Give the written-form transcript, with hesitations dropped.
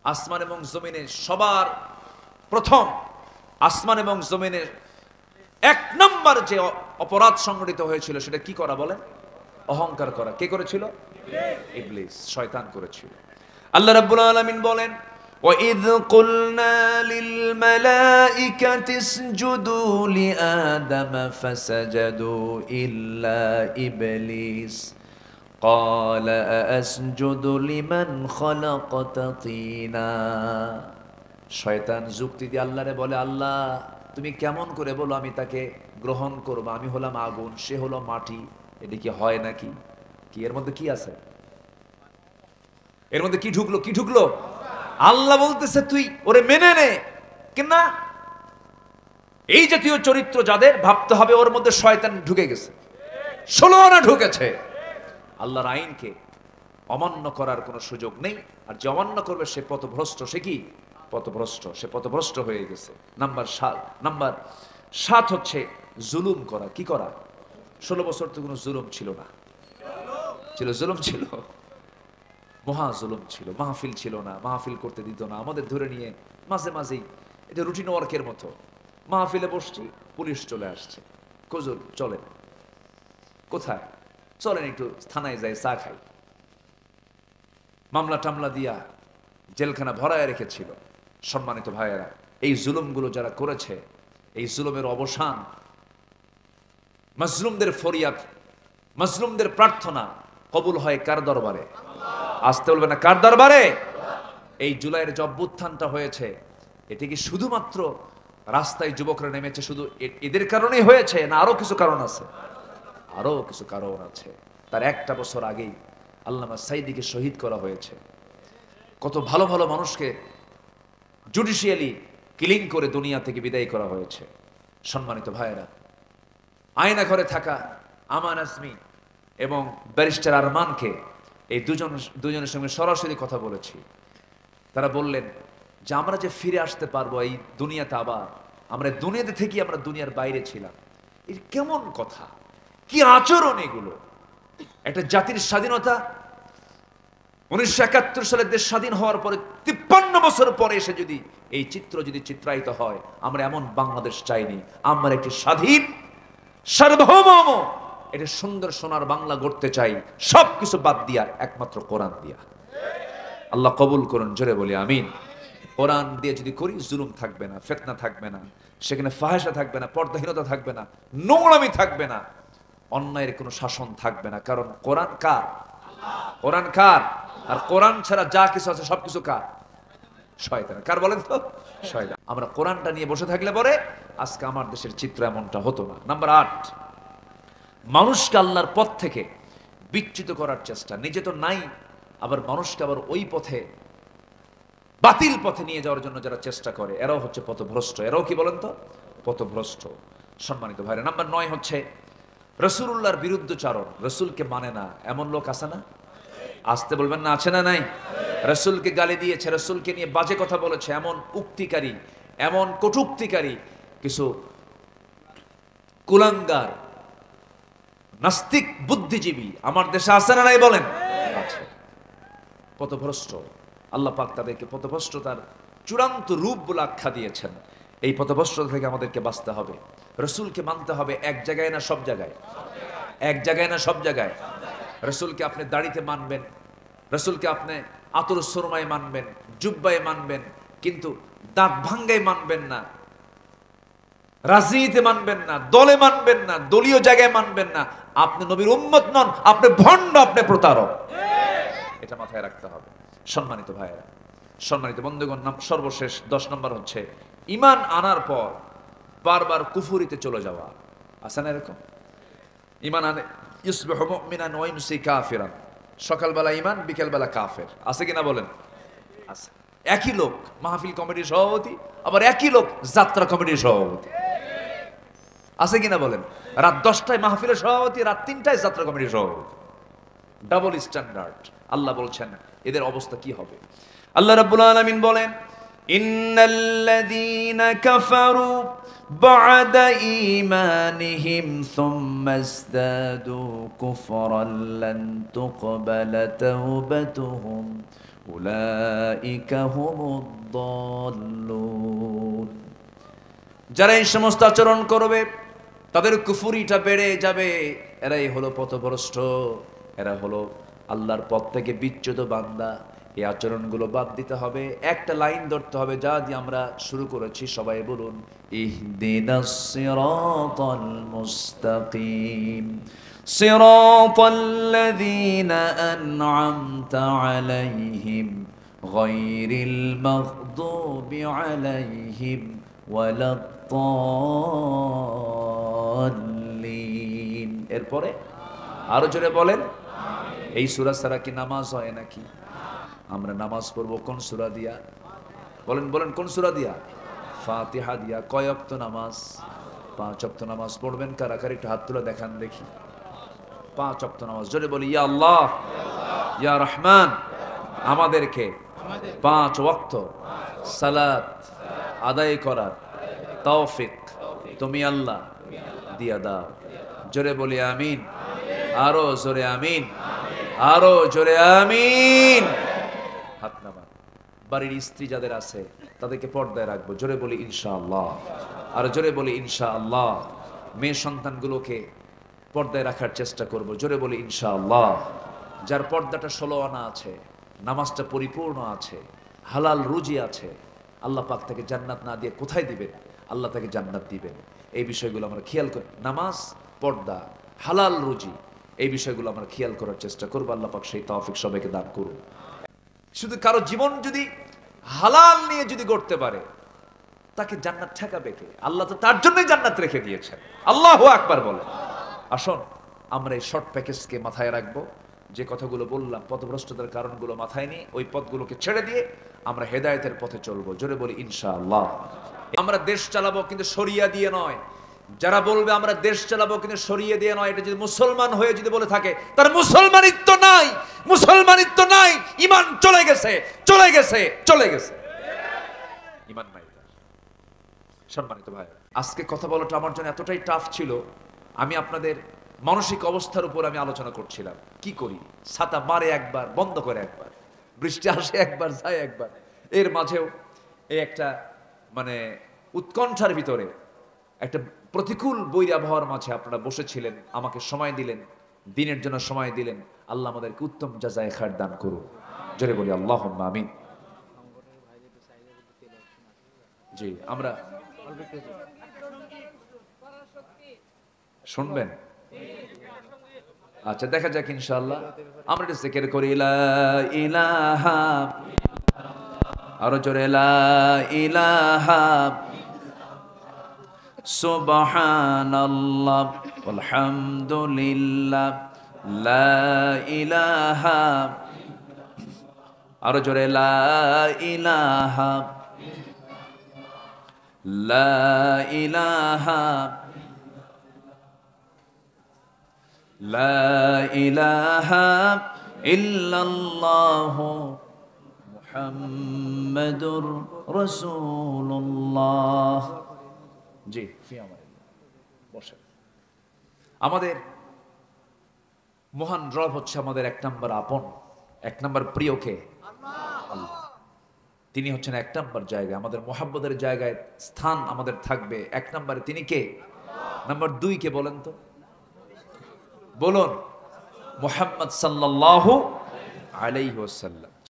আসমান এবং জমিনে সবার প্রথম আসমান এবং জমিনের এক নম্বর যে অপরাধ সংঘটিত হয়েছিল সেটা কি করা বলেন? অহংকার করা। কে করেছিল? ইবলিস, শয়তান করেছিল। আল্লাহ রাব্বুল আলামিন বলেন, وَإِذْ قُلْنَا لِلْمَلَائِكَةِ اسْجُدُوا لِآدَمَ فَسَجَدُوا إِلَّا إِبْلِيسَ قَالَ أَأَسْجُدُ لِمَنْ خَلَقْتَ طِينًا। শয়তান যুক্তি দিয়ে আল্লাহরে বলে, আল্লাহ তুমি কেমন করে বলো আমি তাকে গ্রহণ করব? আমি হলাম আগুন, সে হলো মাটি, এটা কি হয় নাকি? কি এর মধ্যে কি আছে? এর মধ্যে কি ঢুকলো? কি ঢুকলো? আল্লাহ বলতেছে তুই ওরে মেনে নে। কিনা এই জাতীয় চরিত্র যাদের, ভাবতে হবে ওর মধ্যে শয়তান ঢুকে গেছে, 16 আনা ঢুকেছে। আল্লাহর আইনকে অমান্য করার কোনো সুযোগ নেই। আর যে অমান্য করবে সে পথভ্রষ্ট। সে কি পথভ্রষ্ট? সে পথভ্রষ্ট হয়ে গেছে। নাম্বার 7 হচ্ছে জুলুম করা। কি করা? 16 বছর তো কোনো জুলুম ছিল না। ছিল? জুলুম ছিল, মহা জুলুম ছিল। মাহফিল ছিল না, মাহফিল করতে দিত না, আমাদের ধরে নিয়ে মাঝে মাঝেই, এটা রুটিন ওয়ার্কের মতো। মাহফিলে বসছি, পুলিশ চলে আসছে, হুজুর চলেন। কোথায়? চলেন একটু থানায় যাই, চা খাই। মামলা টামলা দিয়া জেলখানা ভরায় রেখেছিল। সম্মানিত ভাইয়েরা, এই জুলুমগুলো যারা করেছে, এই জুলুমের অবসান, মাজলুমদের ফরিয়াদ, মাজলুমদের প্রার্থনা কবুল হয় কার দরবারে? আসতে বলবে না, কার দরবারে? এই জুলাইয়ের যে অভ্যুত্থানটা হয়েছে, এটি কি শুধুমাত্র রাস্তায় যুবকরা নেমেছে শুধু এদের কারণেই হয়েছে, না আরো কিছু কারণ আছে? আরো কিছু কারণ আছে। তার একটা বছর আগেই আল্লামা সাইদিকে শহীদ করা হয়েছে। কত ভালো ভালো মানুষকে জুডিশিয়ালি কিলিং করে দুনিয়া থেকে বিদায় করা হয়েছে। সম্মানিত ভাইয়েরা, আয়না ঘরে থাকা আমান আজমি এবং ব্যারিস্টার আরমানকে, এই দুজনের সঙ্গে সরাসরি কথা বলেছি। তারা বললেন যে আমরা যে ফিরে আসতে পারবো এই দুনিয়াতে, আবার আমরা দুনিয়াতে থেকে আমরা দুনিয়ার বাইরে ছিলাম, এর কেমন কথা, কি আচরণ এগুলো? একটা জাতির স্বাধীনতা, 1971 সালে দেশ স্বাধীন হওয়ার পরে 53 বছর পরে এসে যদি এই চিত্র যদি চিত্রায়িত হয়, আমরা এমন বাংলাদেশ চাইনি। আমরা একটি স্বাধীন, সার্বভৌম, এটা সুন্দর সোনার বাংলা গড়তে চাই, সবকিছু বাদ দিয়া একমাত্র কোরআন দিয়া। আল্লাহ কবুল করুন, জোরে বলি আমিন। কোরআন দিয়ে যদি করি, জুলুম থাকবে না, ফিতনা থাকবে না, সেখানে ফাহিশা থাকবে না, পর্দাহীনতা থাকবে না, নোংরামি থাকবে না, অন্যায়ের কোনো শাসন থাকবে না। কারণ কোরআন কার? কোরআন কার? আর কোরআন ছাড়া যা কিছু আছে সবকিছু কার? শয়তানের। কার বলেন তো? শয়তান। আমরা কোরআনটা নিয়ে বসে থাকলে পরে আজকে আমার দেশের চিত্র এমনটা হতো না। নাম্বার 8, মানুষকে আল্লাহর পথ থেকে বিচ্যুত করার চেষ্টা। নিজে তো নাই, আবার মানুষকে আবার ওই পথে, বাতিল পথে নিয়ে যাওয়ার জন্য যারা চেষ্টা করে, এরাও হচ্ছে পথভ্রষ্ট। এরাও কি বলেন তো? পথভ্রষ্ট। সম্মানিত ভাইরা, নাম্বার 9 হচ্ছে রাসূলুল্লাহর বিরুদ্ধচারণ। রাসূলকে মানে না এমন লোক আছে না? আসতে বলবেন না, আছে না নাই? রাসূলকে গালি দিয়েছে, রাসূলকে নিয়ে বাজে কথা বলেছে, এমন উক্তিকারী, এমন কটূক্তিকারী কিছু কুলাঙ্গার নাস্তিক বুদ্ধিজীবী আমার দেশে আছে না নাই বলেন? আছে। পথভ্রষ্ট। আল্লাহ পাক তাদেরকে পথভ্রষ্টতার চূড়ান্ত রূপ বলে আখ্যা দিয়েছেন। এই পথভ্রষ্টতা থেকে আমাদেরকে বাঁচতে হবে। রাসূলকে মানতে হবে এক জায়গায় না সব জায়গায়? এক জায়গায় না সব জায়গায়? রাসূলকে আপনি দাড়িতে মানবেন, রাসূলকে আপনি আতর সুরমায় মানবেন, জুব্বায় মানবেন, কিন্তু দাঁত ভাঙ্গায় মানবেন না, রাজনীতিতে মানবেন না, দলে মানবেন না, দলীয় জায়গায় মানবেন না। আপনি নবীর উম্মত নন, আপনি ভণ্ড, আপনি প্রতারক। এটা মাথায় রাখতে হবে। সম্মানিত ভাইয়েরা, সম্মানিত বন্ধুগণ, সর্বশেষ 10 নম্বর হচ্ছে ঈমান আনার পর বারবার কুফরিতে চলে যাওয়া। আছে না এরকম? ঈমান আনে ইউসবিহু মুমিনান ওয়া ইউমসি কাফিরান। সকালবেলা ঈমান, বিকেলবেলা কাফের। আছে কিনা বলেন? আছে। একই লোক মাহফিল কমিটির সভাপতি, আবার একই লোক যাত্রা কমিটির সভাপতি। আছে কিনা বলেন? রাত 10টায় মাহফিলের সভাপতি, রাত 3টায় যাত্রা কমিটির সভাপতি। Double standard. আল্লাহ বলছেন এদের অবস্থা কি হবে? আল্লাহ রাব্বুল আলামিন বলেন, ইন্নাল্লাযীনা কাফারু বা'দা ঈমানিহিম সুম্মা ইসতাদু কুফরান লান তুকবালা তাওবাতুহুম উলাইকা হুমুদ দাল্লুন। যারা এই সমস্ত আচরণ করবে তাদের কুফরিটা বেড়ে যাবে, এরাই হলো পথভ্রষ্ট, এরা হলো আল্লাহর পথ থেকে বিচ্যুত বান্দা। এই আচরণগুলো বাদ দিতে হবে। একটা লাইন ধরতে হবে, যা দিয়ে আমরা শুরু করেছি, সবাই বলুন ইহদিনাস সিরাতাল মুস্তাকিম সিরাতাল্লাযীনা আন'আমতা আলাইহিম গায়রিল মাগদুবি আলাইহিম ওয়ালাদ-দাল্লিন। এরপরে আরো জোরে বলেন, এই সূরা ছাড়া কি নামাজ হয় নাকি? আমরা নামাজ পড়বো কোন সূরা দিয়া? বলেন বলেন, কোন সূরা দিয়া? ফাতিহা দিয়া। কয় ওয়াক্ত নামাজ? 5 ওয়াক্ত নামাজ পড়বেন কারা কারা? একটু হাত তুলে দেখান দেখি। 5 ওয়াক্ত নামাজ। জোরে বলি ইয়া আল্লাহ ইয়া রহমান, আমাদেরকে 5 ওয়াক্ত সালাত আদায় করার তৌফিক তুমি আল্লাহ দিয়া দাও। জোরে বলি আমিন। আরো জোরে আমিন, আরো জোরে আমিন। হাত নামান। বাড়ির স্ত্রী যাদের আছে তাদেরকে পর্দায় রাখবো। জোরে বলি ইনশাআল্লাহ। আর জোরে বলি ইনশাআল্লাহ। মেয়ে সন্তানগুলোকে পর্দায় রাখার চেষ্টা করব। জোরে বলি ইনশাআল্লাহ। যার পর্দাটা 16 আনা আছে, নামাজটা পরিপূর্ণ আছে, হালাল রুজি আছে, আল্লাহ পাক তাকে জান্নাত না দিয়ে কোথায় দিবেন? আল্লাহ তাকে জান্নাত দিবেন। এই বিষয়গুলো আমরা খেয়াল করি। নামাজ, পর্দা, হালাল রুজি, এই বিষয়গুলো আমরা খেয়াল করার চেষ্টা করবো। আল্লাহ পাক সেই তৌফিক সবাইকে দান করুন। শুধু কারো জীবন যদি হালাল নিয়ে যদি গড়তে পারে, তাকে জান্নাত ঠেকাবে কে? আল্লাহ তো তার জন্যই জান্নাত রেখে দিয়েছেন। আল্লাহু আকবার বলে। আসুন আমরা এই শর্ট প্যাকেজকে মাথায় রাখবো। যে কথাগুলো বললাম, পথভ্রষ্টতার কারণগুলো মাথায় নিয়ে ওই পথগুলোকে ছেড়ে দিয়ে আমরা হেদায়েতের পথে চলবো। জোরে বলি ইনশাআল্লাহ। আমরা দেশ চালাবো কিন্তু শরিয়া দিয়ে নয়। যারা বলবে আমরা দেশ চালাবো কিন্তু শরিয়া দিয়ে নয়, এটা যদি মুসলমান হয়ে যদি বলে থাকে, তার মুসলমানিত্ব নাই, মুসলমানিত্ব নাই, ঈমান চলে গেছে, চলে গেছে, চলে গেছে, ঈমান নাই। সম্মানিত ভাই, আজকে কথা বলাটা আমার জন্য এতটাই টাফ ছিল। আমি আপনাদের মানসিক অবস্থার উপর আমি আলোচনা করছিলাম। কি করি? ছাতা মারে একবার, বন্ধ করে একবার, বৃষ্টি আসে একবার, যায় একবার। এর মাঝেও এই একটা মানে উৎকণ্ঠার ভিতরে একটা প্রতিকূল বৈরী আবহাওয়ার মাঝে আপনারা বসেছিলেন, আমাকে সময় দিলেন, দিনের জন্য সময় দিলেন। আল্লাহ আমাদেরকে উত্তম জাযায়ে খায়র দান করুন। জোরে বলি আল্লাহুম্মা আমিন। জি, আমরা শুনবেন? আচ্ছা, দেখা যাক ইনশাআল্লাহ। আমরা এটা জিকির করি লা ইলাহা, আরো জোরে লা ইলাহা সুবহানাল্লাহ আলহামদুলিল্লাহ লা ইলাহা, আরো জোরে লা ইলাহা লা ইলাহা লা ইলাহা ইল্লাল্লাহু মুহাম্মাদুর রাসূলুল্লাহ। জি, বসে। আমাদের মহান রব হচ্ছে আমাদের 1 নম্বর আপন, 1 নম্বর প্রিয় কে? আল্লাহ। তিনি হচ্ছেন 1 নম্বর জায়গা, আমাদের মুহাব্বতের জায়গায় স্থান আমাদের থাকবে 1 নম্বরে। তিনি কে? নাম্বার 2 কে বলেন তো? বলুন, মুহাম্মদ সাল্লাল্লাহু আলাইহি ওয়াসাল্লাম।